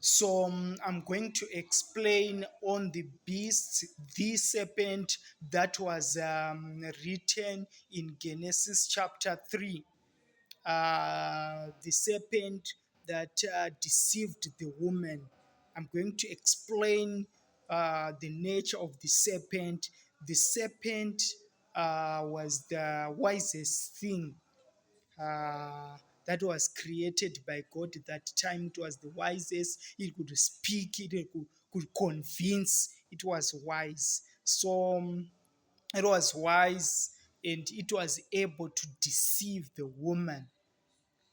So I'm going to explain on the beast, the serpent that was written in Genesis chapter 3. The serpent that deceived the woman. I'm going to explain the nature of the serpent. The serpent was the wisest thing that was created by God at that time. It was the wisest. It could speak, could convince. It was wise. So it was wise and it was able to deceive the woman.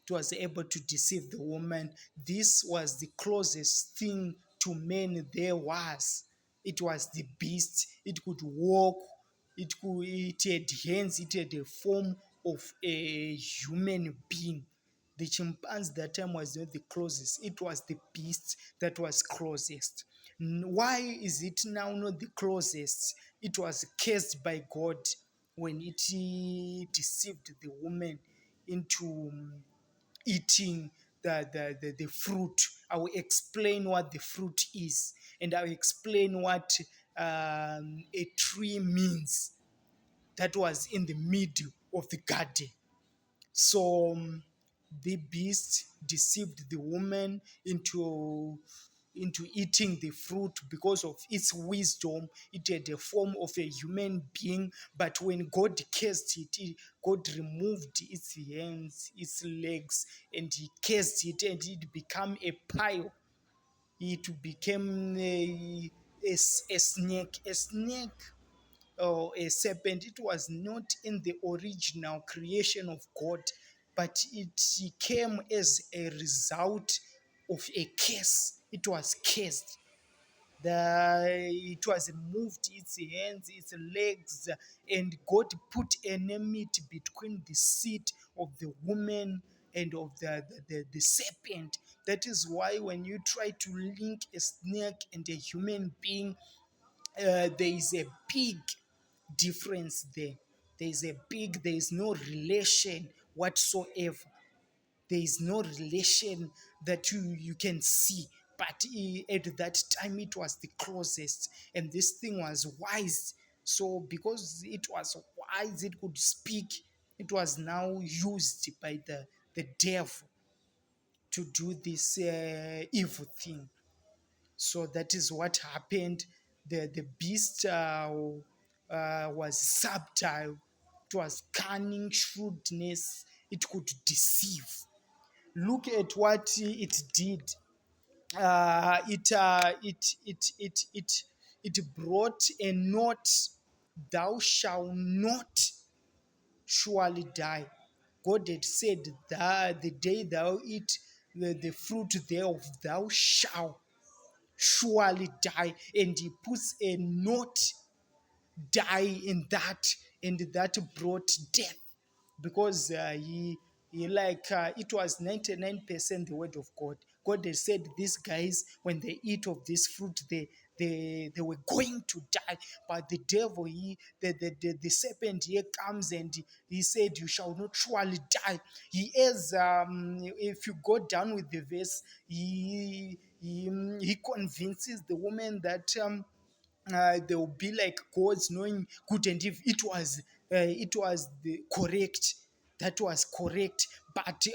It was able to deceive the woman. This was the closest thing to men there was. It was the beast. It could walk. It had hands. It had a form of a human being. The chimpanzee that time was not the closest. It was the beast that was closest. Why is it now not the closest? It was cursed by God when it deceived the woman into eating the fruit. I will explain what the fruit is, and I will explain what a tree means that was in the middle of the garden. So the beast deceived the woman into eating the fruit because of its wisdom. It had a form of a human being, but when God cursed it, God removed its hands, its legs, and He cursed it, and it became a pile. It became a snake. A snake or a serpent, it was not in the original creation of God, but it came as a result of a curse. It was cursed. It was moved its hands, its legs, and God put enmity between the seed of the woman and of the serpent. That is why when you try to link a snake and a human being, there is a big difference there. There is no relation whatsoever. There is no relation that you can see. But at that time, it was the closest, and this thing was wise. So, because it was wise, it could speak, it was now used by the devil to do this evil thing. So that is what happened. The beast was subtle. It was cunning, shrewdness. It could deceive. Look at what it did. It brought a note: "Thou shalt not surely die." God had said that the day thou eat the fruit thereof, thou shalt surely die. And he puts a not die in that, and that brought death, because it was 99% the word of God. God has said these guys, when they eat of this fruit, they were going to die. But the devil, the serpent here comes and he said, "You shall not surely die." He is, if you go down with the verse, he convinces the woman that they will be like gods, knowing good and evil. It was the correct. That was correct. But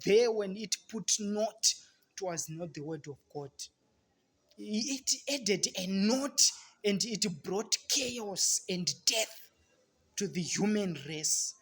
there, when it put not, it was not the word of God. It added a not, and it brought chaos and death to the human race.